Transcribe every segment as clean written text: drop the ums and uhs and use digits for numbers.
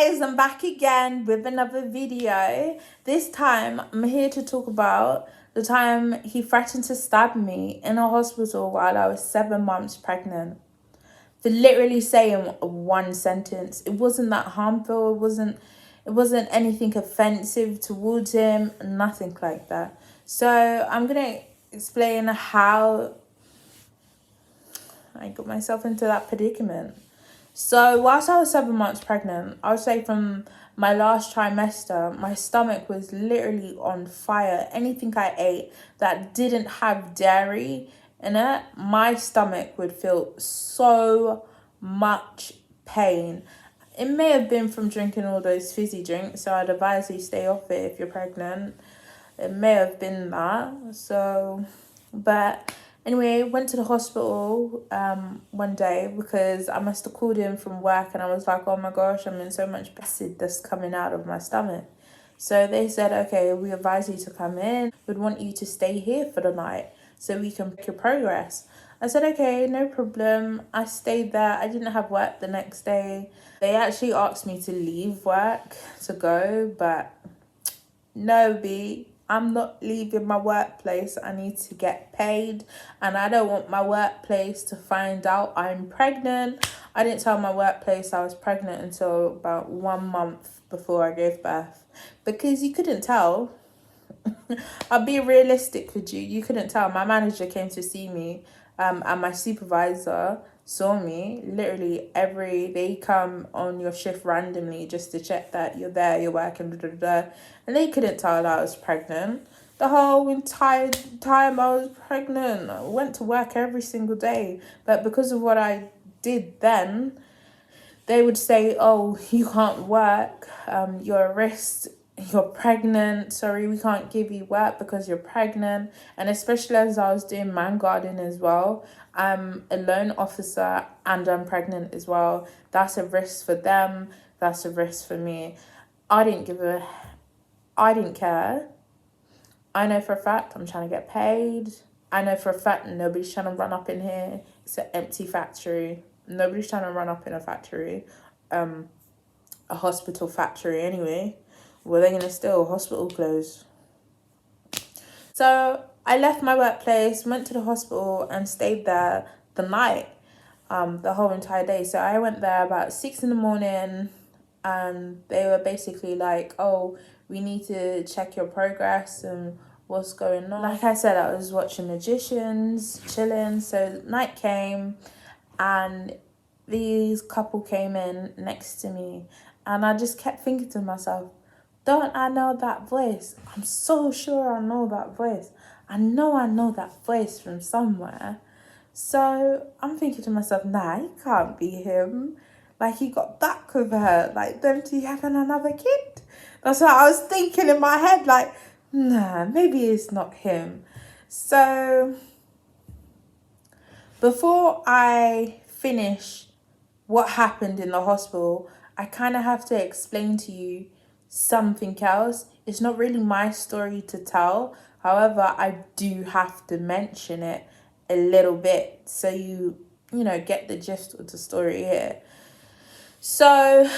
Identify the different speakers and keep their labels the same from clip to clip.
Speaker 1: guys, I'm back again with another video. This time I'm here to talk about the time he threatened to stab me in a hospital while I was 7 months pregnant. For literally saying one sentence. It wasn't that harmful, it wasn't anything offensive towards him, nothing like that. So I'm gonna explain how I got myself into that predicament. So whilst I was 7 months pregnant, I would say from my last trimester, my stomach was literally on fire. Anything I ate that didn't have dairy in it, my stomach would feel so much pain. It may have been from drinking all those fizzy drinks, so I'd advise you stay off it if you're pregnant. It may have been that. But anyway, went to the hospital one day because I must have called in from work and I was like, oh my gosh, I'm in so much acid that's coming out of my stomach. So they said, okay, we advise you to come in. We'd want you to stay here for the night so we can make your progress. I said, okay, no problem. I stayed there. I didn't have work the next day. They actually asked me to leave work to go, but no, B, I'm not leaving my workplace. I need to get paid and I don't want my workplace to find out I'm pregnant. I didn't tell my workplace I was pregnant until about 1 month before I gave birth because you couldn't tell. I'll be realistic with you. You couldn't tell. My manager came to see me and my supervisor saw me. Literally they come on your shift randomly just to check that you're there, you're working, blah, blah, blah. And they couldn't tell that I was pregnant. The whole entire time I was pregnant, I went to work every single day. But because of what I did then, they would say, oh, you can't work, you're a risk, you're pregnant, sorry, we can't give you work because you're pregnant. And especially as I was doing man guarding as well, I'm a loan officer and I'm pregnant as well. That's a risk for them, that's a risk for me. I didn't care. I know for a fact I'm trying to get paid. I know for a fact nobody's trying to run up in here. It's an empty factory. Nobody's trying to run up in a factory, a hospital factory anyway. Were they going to steal hospital clothes? So I left my workplace, went to the hospital and stayed there the night, the whole entire day. So I went there about 6 a.m. and they were basically like, oh, we need to check your progress and what's going on. Like I said, I was watching Magicians, chilling. So night came and these couple came in next to me and I just kept thinking to myself, don't I know that voice? I'm so sure I know that voice. I know that voice from somewhere. So I'm thinking to myself, nah, he can't be him. Like, he got back with her. Like, them two having another kid. That's what I was thinking in my head. Like, nah, maybe it's not him. So before I finish what happened in the hospital, I kind of have to explain to you something else. It's not really my story to tell. However, I do have to mention it a little bit so you get the gist of the story here. So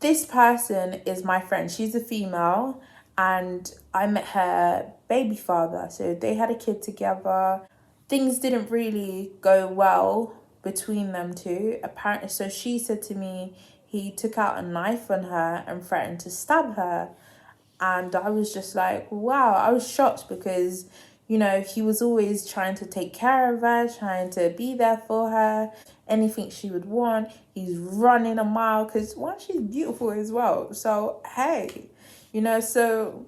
Speaker 1: this person is my friend. She's a female and I met her baby father. So they had a kid together. Things didn't really go well between them two, apparently. So she said to me he took out a knife on her and threatened to stab her. And I was just like, wow. I was shocked because, he was always trying to take care of her, trying to be there for her, anything she would want. He's running a mile because, one, she's beautiful as well. So, hey, so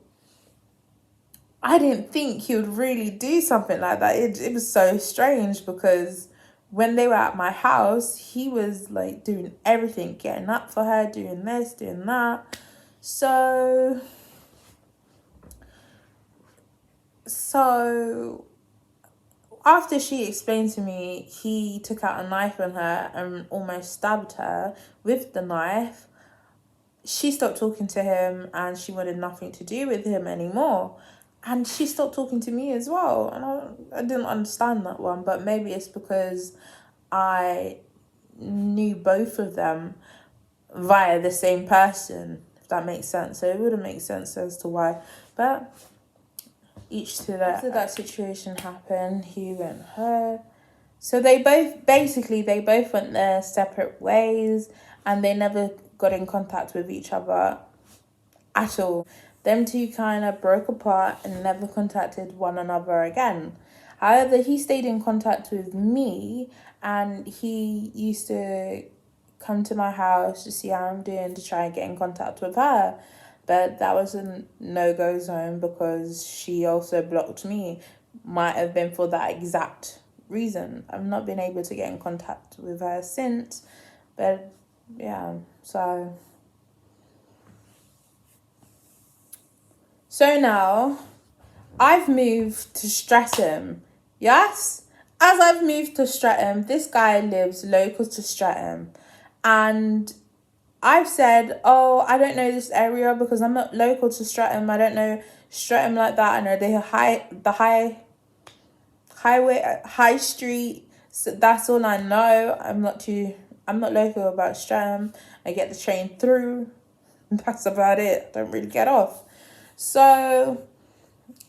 Speaker 1: I didn't think he would really do something like that. It was so strange because when they were at my house, he was like doing everything, getting up for her, doing this, doing that. So after she explained to me he took out a knife on her and almost stabbed her with the knife, she stopped talking to him and she wanted nothing to do with him anymore. And she stopped talking to me as well. And I didn't understand that one, but maybe it's because I knew both of them via the same person, if that makes sense. So it wouldn't make sense as to why. But each to that. After that situation happened, he went her. So they both went their separate ways, and they never got in contact with each other at all. Them two kind of broke apart and never contacted one another again. However, he stayed in contact with me, and he used to come to my house to see how I'm doing, to try and get in contact with her. But that was a no-go zone because she also blocked me. Might have been for that exact reason. I've not been able to get in contact with her since. But yeah, so now I've moved to Streatham. Yes? As I've moved to Streatham, this guy lives local to Streatham. And I've said, oh, I don't know this area because I'm not local to Streatham. I don't know Streatham like that. I know the high street. So that's all I know. I'm not local about Streatham. I get the train through. That's about it. I don't really get off. So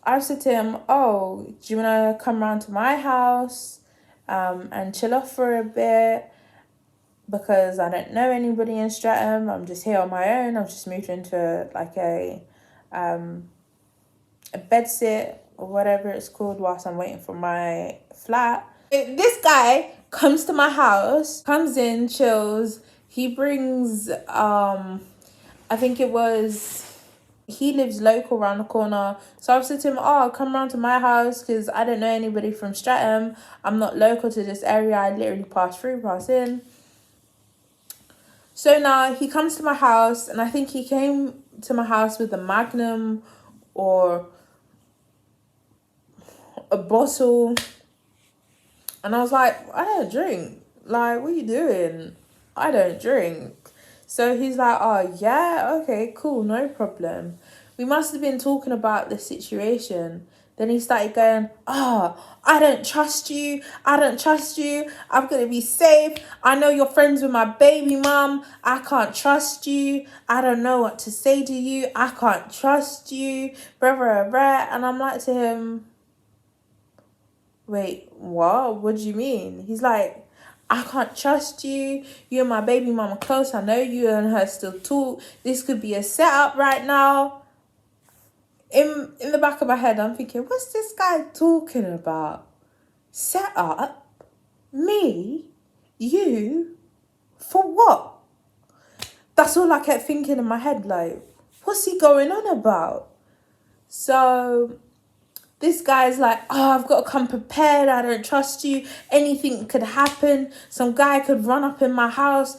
Speaker 1: I said to him, oh, do you want to come round to my house and chill off for a bit? Because I don't know anybody in Streatham. I'm just here on my own. I've just moved into like a bedsit or whatever it's called whilst I'm waiting for my flat. This guy comes to my house, comes in, chills. He brings, I think it was, he lives local around the corner. So I've said to him, oh, come round to my house because I don't know anybody from Streatham. I'm not local to this area. I literally pass in. So now he comes to my house, and I think he came to my house with a Magnum or a bottle. And I was like, I don't drink. Like, what are you doing? I don't drink. So he's like, oh, yeah, okay, cool, no problem. We must have been talking about the situation. Then he started going, oh, I don't trust you. I'm going to be safe. I know you're friends with my baby mum. I can't trust you. I don't know what to say to you. I can't trust you. Blah, blah, blah. And I'm like to him, wait, what? What do you mean? He's like, I can't trust you. You and my baby mama close. I know you and her still talk. This could be a setup right now. In the back of my head, I'm thinking, what's this guy talking about? Setup? Me? You? For what? That's all I kept thinking in my head. Like, what's he going on about? So this guy's like, oh, I've got to come prepared. I don't trust you. Anything could happen. Some guy could run up in my house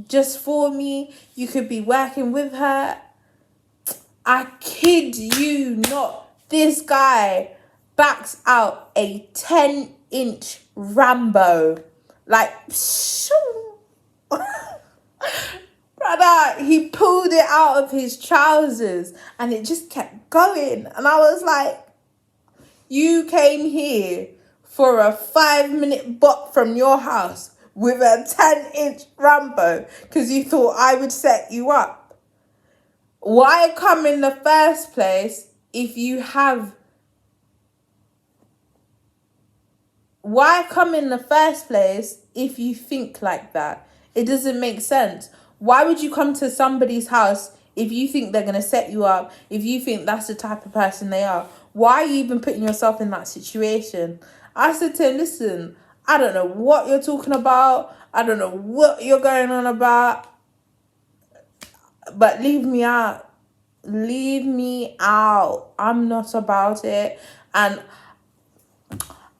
Speaker 1: just for me. You could be working with her. I kid you not. This guy backs out a 10-inch Rambo. Like, brother, he pulled it out of his trousers and it just kept going. And I was like, you came here for a 5-minute bop from your house with a 10-inch Rambo because you thought I would set you up. Why come in the first place if you have... Why come in the first place if you think like that? It doesn't make sense. Why would you come to somebody's house if you think they're going to set you up, if you think that's the type of person they are? Why are you even putting yourself in that situation? I said to him, listen, I don't know what you're talking about. I don't know what you're going on about. But leave me out. Leave me out. I'm not about it. And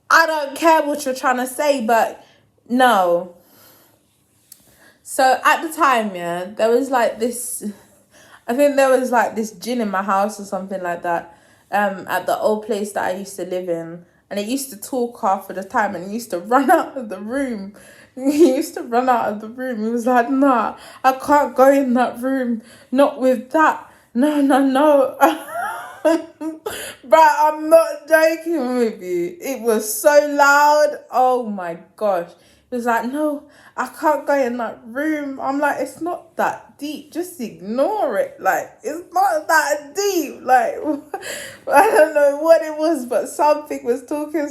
Speaker 1: I don't care what you're trying to say, but no. So at the time, yeah, there was like this... I think there was like this gin in my house or something like that. At the old place that I used to live in. And it used to talk half of the time and it used to run out of the room. He used to run out of the room. He was like, nah, I can't go in that room. Not with that. No. But I'm not joking with you. It was so loud. Oh my gosh. He was like, no, I can't go in that room. I'm like, it's not that deep. Just ignore it. Like, it's not that deep. Like, I don't know what it was, but something was talking.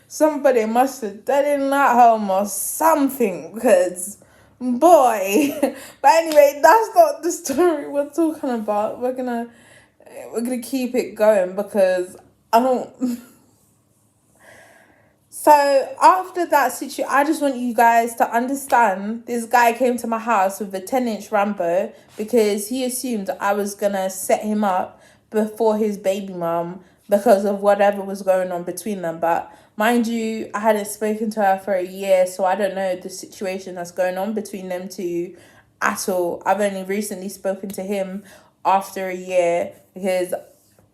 Speaker 1: Somebody must have done in that home or something. Because, boy. But anyway, that's not the story we're talking about. We're gonna keep it going because I don't. So after that situation, I just want you guys to understand this guy came to my house with a 10-inch Rambo because he assumed I was gonna set him up before his baby mum because of whatever was going on between them. But mind you, I hadn't spoken to her for a year, so I don't know the situation that's going on between them two at all. I've only recently spoken to him after a year because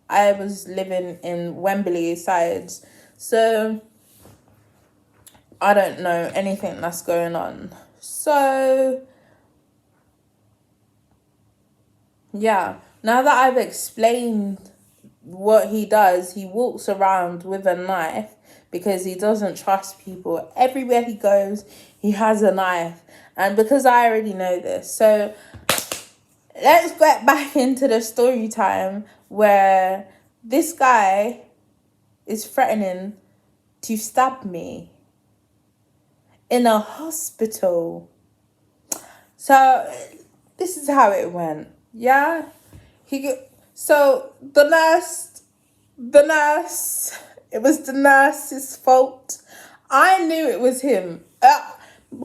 Speaker 1: I was living in Wembley sides. So I don't know anything that's going on. So, yeah. Now that I've explained what he does, he walks around with a knife because he doesn't trust people. Everywhere he goes, he has a knife. And because I already know this. So, let's get back into the story time where this guy is threatening to stab me in a hospital. So this is how it went. Yeah, so the nurse. It was the nurse's fault. I knew it was him.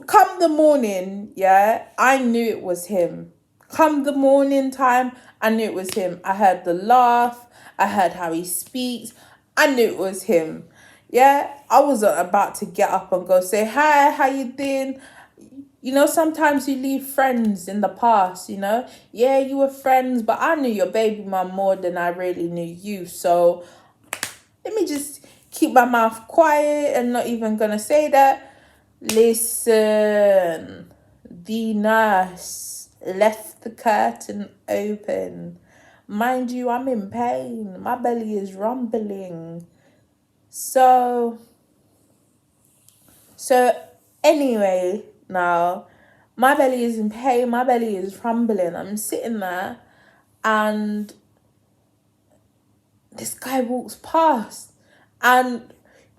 Speaker 1: Come the morning, yeah, I knew it was him. Come the morning time, I knew it was him. I heard the laugh. I heard how he speaks. I knew it was him. Yeah, I wasn't about to get up and go say, hi, how you doing? You know, sometimes you leave friends in the past, you know? Yeah, you were friends, but I knew your baby mum more than I really knew you. So let me just keep my mouth quiet and not even gonna say that. Listen, the nurse left the curtain open. Mind you, I'm in pain. My belly is rumbling. So anyway, now my belly is in pain, my belly is rumbling. I'm sitting there and this guy walks past. And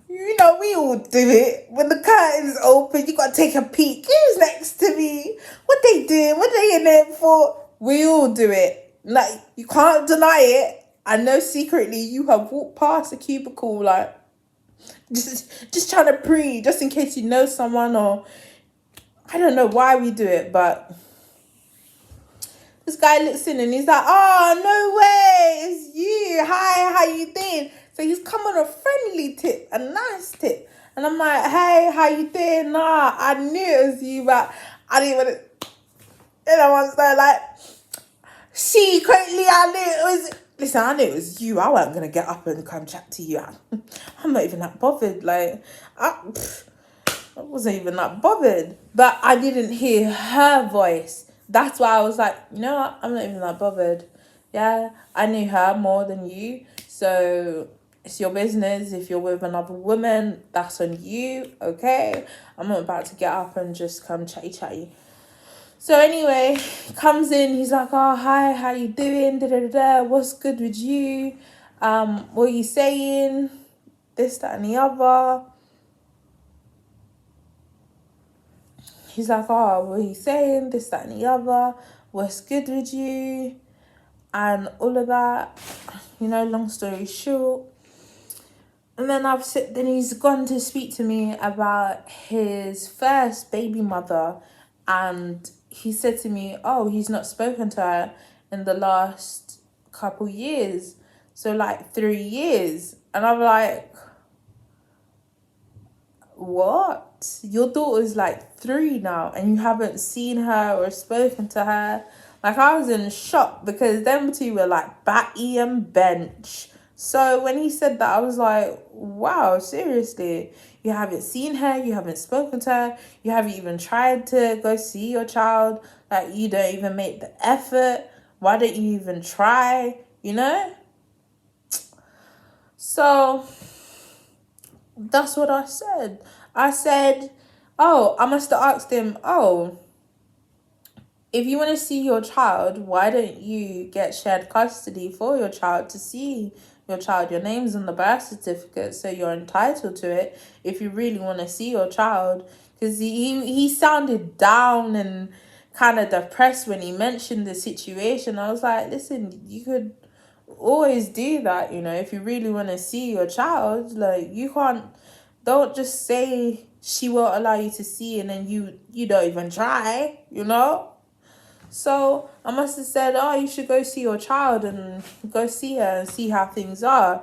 Speaker 1: you know, we all do it. When the curtain's open, you gotta take a peek. Who's next to me? What they doing? What they in there for? We all do it. Like, you can't deny it. I know secretly you have walked past a cubicle, like, just trying to pre, just in case you know someone, or I don't know why we do it, but this guy looks in and he's like, oh, no way, it's you. Hi, how you doing? So he's come on a friendly tip, a nice tip. And I'm like, hey, how you doing? Nah, I knew it was you, but I didn't want to, you know what I'm saying? Like, secretly, I knew it was, listen, I knew it was you. I wasn't going to get up and come chat to you. I'm not even that bothered. Like, I wasn't even that bothered. But I didn't hear her voice. That's why I was like, you know what? I'm not even that bothered. Yeah, I knew her more than you. So it's your business. If you're with another woman, that's on you. Okay? I'm not about to get up and just come chatty. So anyway, he comes in, he's like, oh, hi, how you doing? Da-da-da-da. What's good with you? What are you saying? This, that, and the other. He's like, oh, what are you saying? This, that, and the other. What's good with you? And all of that. You know, long story short. And then he's gone to speak to me about his first baby mother. And he said to me, oh, he's not spoken to her in the last couple years. So like 3 years. And I'm like, what? Your daughter's like 3 now and you haven't seen her or spoken to her? Like, I was in shock because them two were like Batty and Bench. So when he said that, I was like, wow, seriously? You haven't seen her, you haven't spoken to her, you haven't even tried to go see your child, like, you don't even make the effort. Why don't you even try, you know? So that's what I said. I said, Oh, I must have asked him, oh, if you want to see your child, why don't you get shared custody for your child to see your child? Your name's on the birth certificate, so you're entitled to it if you really want to see your child. Because he sounded down and kind of depressed when he mentioned the situation. I was like, listen, you could always do that, if you really want to see your child. Like, you can't, don't just say she won't allow you to see and then you don't even try, So I must have said, oh, you should go see your child and go see her and see how things are.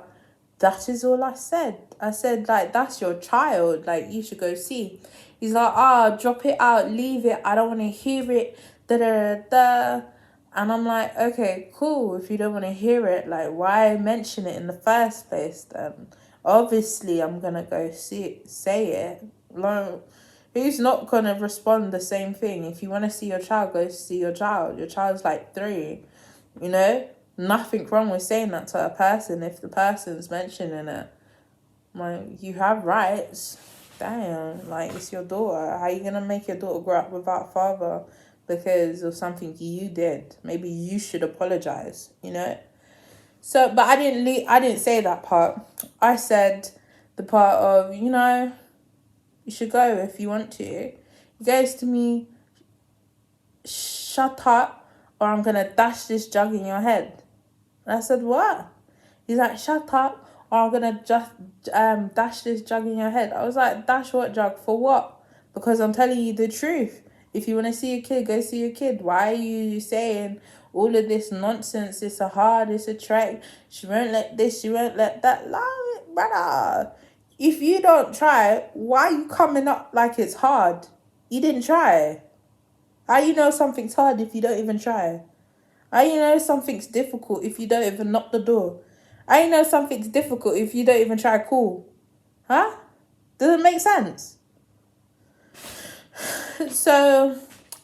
Speaker 1: That is all I said. I said, like, that's your child. Like, you should go see. He's like, drop it out, leave it. I don't want to hear it. Da da da da. And I'm like, okay, cool. If you don't want to hear it, like, why mention it in the first place then? Obviously, I'm going to go say it. Like, who's not going to respond the same thing? If you want to see your child, go see your child. Your child's like 3, Nothing wrong with saying that to a person if the person's mentioning it. Like, you have rights. Damn, like, it's your daughter. How are you going to make your daughter grow up without a father because of something you did? Maybe you should apologize, So, but I didn't say that part. I said the part of, you should go if you want to. He goes to me, shut up or I'm going to dash this jug in your head. And I said, what? He's like, shut up or I'm going to just dash this jug in your head. I was like, dash what jug? For what? Because I'm telling you the truth. If you want to see your kid, go see your kid. Why are you saying all of this nonsense? It's a trick. She won't let this, she won't let that. Like, brother, if you don't try, why are you coming up like it's hard? You didn't try. How you know something's hard if you don't even try? How you know something's difficult if you don't even knock the door? How you know something's difficult if you don't even try call? Huh? Does it make sense? So,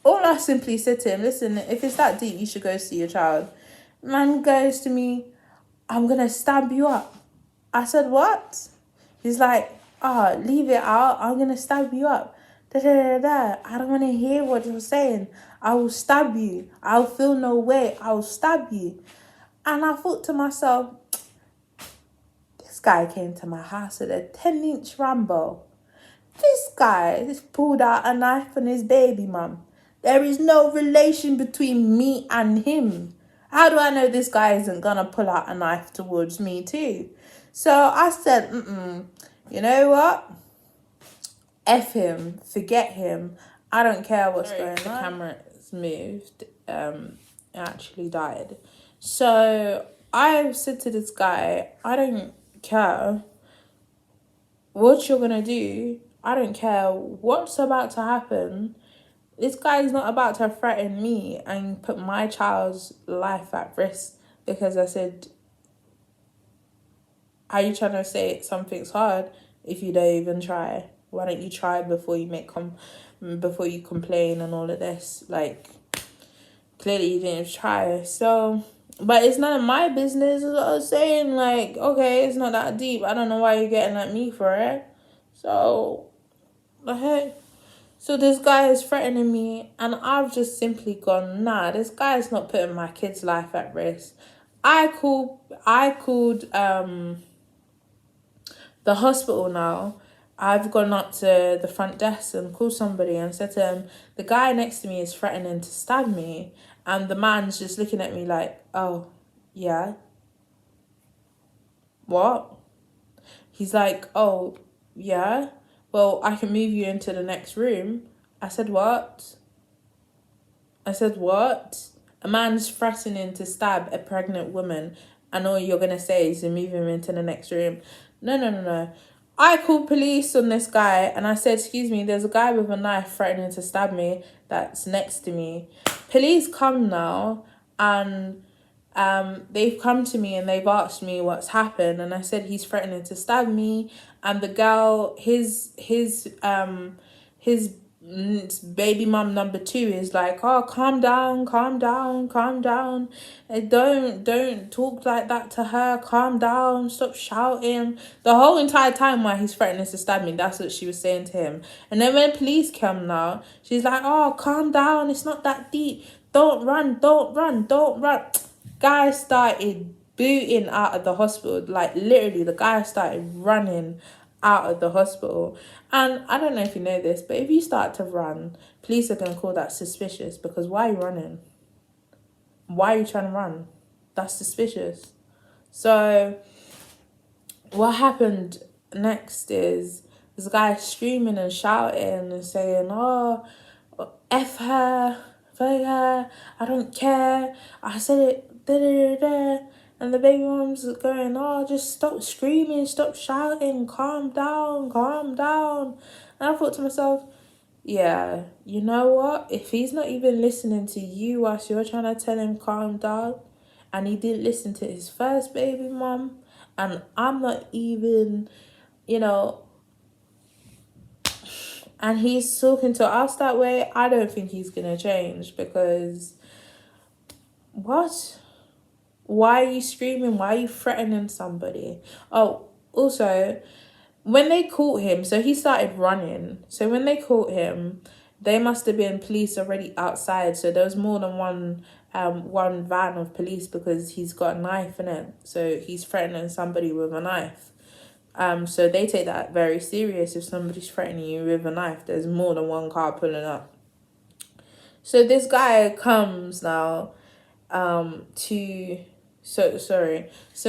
Speaker 1: all I simply said to him, listen, if it's that deep, you should go see your child. Man goes to me, I'm going to stab you up. I said, what? He's like, leave it out. I'm going to stab you up. Da, da, da, da. I don't want to hear what you're saying. I will stab you. I'll feel no way. I will stab you. And I thought to myself, this guy came to my house with a 10-inch Rambo. This guy just pulled out a knife on his baby mum. There is no relation between me and him. How do I know this guy isn't going to pull out a knife towards me too? So I said, you know what? F him, forget him. I don't care what's going on. The camera's moved. It actually died. So I said to this guy, I don't care what you're going to do. I don't care what's about to happen. This guy is not about to threaten me and put my child's life at risk because I said, are you trying to say something's hard if you don't even try? Why don't you try before you before you complain and all of this? Like, clearly you didn't try. So, but it's none of my business. Is what I was saying. Like, okay, it's not that deep. I don't know why you're getting at me for it. So, the heck? So this guy is threatening me and I've just simply gone, nah, this guy is not putting my kid's life at risk. I called the hospital now. I've gone up to the front desk and called somebody and said to him, the guy next to me is threatening to stab me. And the man's just looking at me like, oh, yeah. What? He's like, oh, yeah. Well, I can move you into the next room. I said, what? A man's threatening to stab a pregnant woman and all you're going to say is to move him into the next room. No. I called police on this guy and I said, excuse me, there's a guy with a knife threatening to stab me that's next to me. Police come now and they've come to me and they've asked me what's happened and I said he's threatening to stab me and the girl, his baby mum number 2 is like, oh, calm down, calm down, calm down. Don't talk like that to her. Calm down, stop shouting. The whole entire time while he's threatening to stab me, that's what she was saying to him. And then when police come now, she's like, oh, calm down, it's not that deep. Don't run, don't run, don't run. Guy started booting out of the hospital. Like, literally, the guy started running out of the hospital. And I don't know if you know this, but if you start to run, police are going to call that suspicious, because why are you running? Why are you trying to run? That's suspicious. So what happened next is this guy screaming and shouting and saying, oh, F her, fuck her, I don't care, I said it, da da da da. And the baby mom's going, oh, just stop screaming, stop shouting, calm down, calm down. And I thought to myself, yeah, you know what? If he's not even listening to you whilst you're trying to tell him calm down, and he didn't listen to his first baby mom, and I'm not even, you know, and he's talking to us that way, I don't think he's going to change, because what? Why are you screaming? Why are you threatening somebody? Oh, also, when they caught him, so he started running. So when they caught him, they must have been police already outside. So there was more than one van of police, because he's got a knife in it. So he's threatening somebody with a knife. So they take that very serious. If somebody's threatening you with a knife, there's more than one car pulling up. So this guy comes now so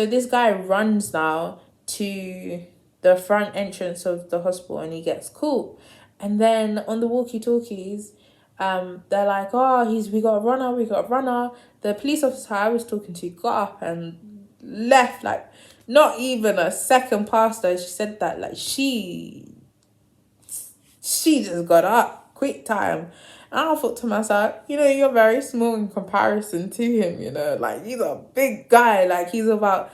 Speaker 1: this guy runs now to the front entrance of the hospital, and he gets caught. And then on the walkie-talkies, they're like, oh, we got a runner. The police officer I was talking to got up and left, like, not even a second past her. She said that, like, she just got up, quick time. And I thought to myself, you're very small in comparison to him, like, he's a big guy, like, he's about,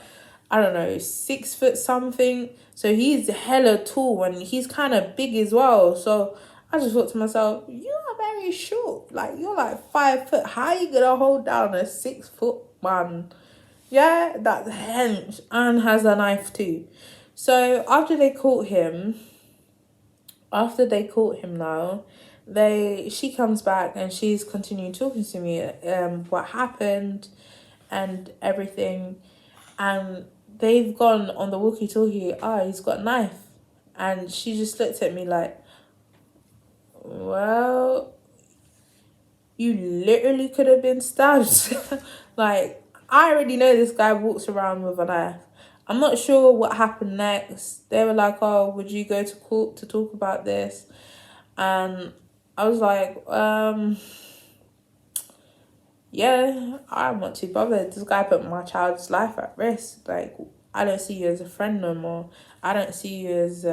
Speaker 1: I don't know, 6 foot something. So he's hella tall, and he's kind of big as well. So I just thought to myself, you are very short, like, you're like 5 foot. How are you gonna hold down a 6 foot man? Yeah, that's hench, and has a knife too. So after they caught him now, she comes back and she's continuing talking to me what happened and everything, and they've gone on the walkie-talkie, he's got a knife. And she just looked at me like, well, you literally could have been stabbed. Like, I already know this guy walks around with a knife. I'm not sure what happened next. They were like, oh, would you go to court to talk about this? And I was like, yeah, I'm not too bothered. This guy put my child's life at risk. Like, I don't see you as a friend no more. I don't see you as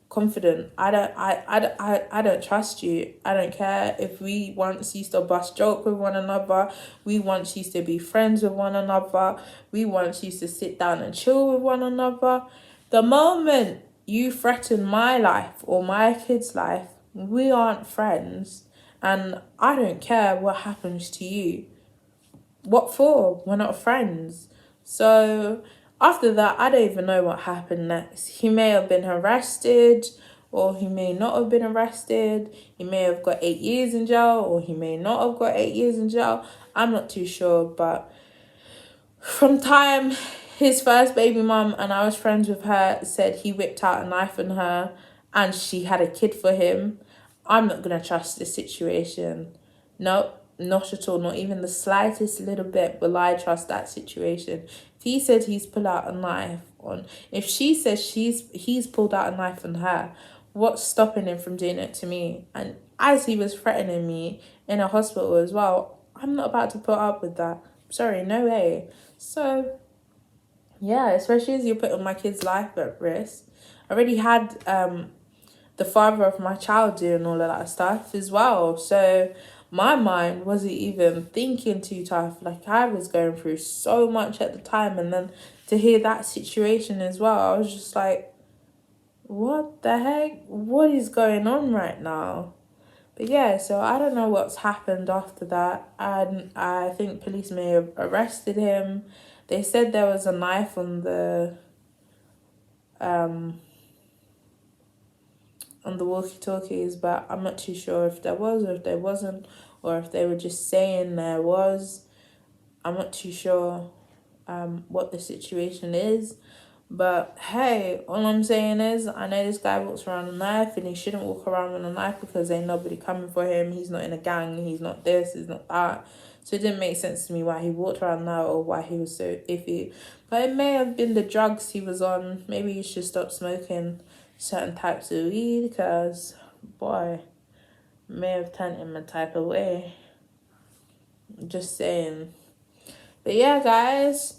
Speaker 1: confident. I don't trust you. I don't care if we once used to bust joke with one another. We once used to be friends with one another. We once used to sit down and chill with one another. The moment you threaten my life or my kid's life, we aren't friends. And I don't care what happens to you. What for? We're not friends. So after that, I don't even know what happened next. He may have been arrested, or he may not have been arrested. He may have got 8 years in jail, or he may not have got 8 years in jail. I'm not too sure. But from time his first baby mum, and I was friends with her, said he whipped out a knife on her and she had a kid for him, I'm not going to trust this situation. No, not at all. Not even the slightest little bit will I trust that situation. If he said he's pulled out a knife on, if she says he's pulled out a knife on her, what's stopping him from doing it to me? And as he was threatening me in a hospital as well, I'm not about to put up with that. Sorry, no way. So, yeah, especially as you're putting my kid's life at risk. I already had the father of my child doing all of that stuff as well. So my mind wasn't even thinking too tough. Like, I was going through so much at the time, and then to hear that situation as well, I was just like, what the heck? What is going on right now? But yeah, so I don't know what's happened after that. And I think police may have arrested him. They said there was a knife um on the walkie-talkies, but I'm not too sure if there was or if there wasn't, or if they were just saying there was. I'm not too sure what the situation is. But hey, all I'm saying is, I know this guy walks around with a knife, and he shouldn't walk around with a knife because ain't nobody coming for him. He's not in a gang. He's not this. He's not that. So it didn't make sense to me why he walked around now or why he was so iffy. But it may have been the drugs he was on. Maybe he should stop smoking certain types of weed because, boy, may have turned him a type of way. Just saying. But yeah, guys.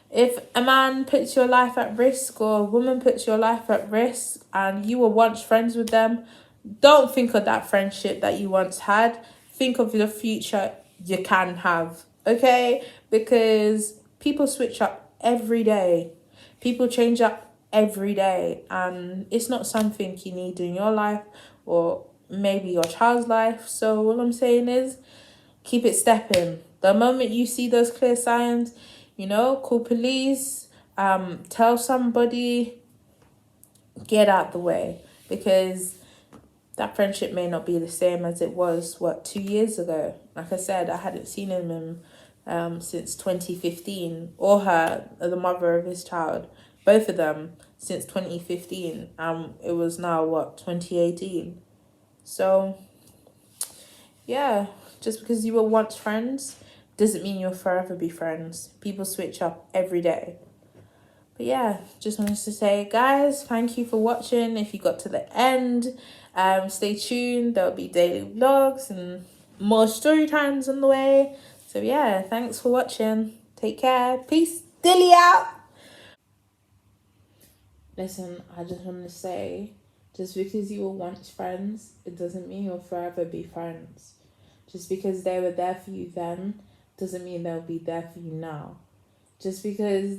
Speaker 1: If a man puts your life at risk or a woman puts your life at risk and you were once friends with them, don't think of that friendship that you once had. Think of the future you can have, okay? Because people switch up every day. People change up every day, and it's not something you need in your life or maybe your child's life. So all I'm saying is keep it stepping. The moment you see those clear signs, call police, tell somebody, get out the way, because that friendship may not be the same as it was, 2 years ago. Like I said, I hadn't seen him since 2015, or her, the mother of his child, both of them since 2015. It was now 2018. So yeah, just because you were once friends doesn't mean you'll forever be friends. People switch up every day. But yeah, just wanted to say, guys, thank you for watching. If you got to the end, stay tuned. There'll be daily vlogs and more story times on the way. So yeah, thanks for watching. Take care. Peace. Dilly out. Listen, I just want to say, just because you were once friends, it doesn't mean you'll forever be friends. Just because they were there for you then, doesn't mean they'll be there for you now. Just because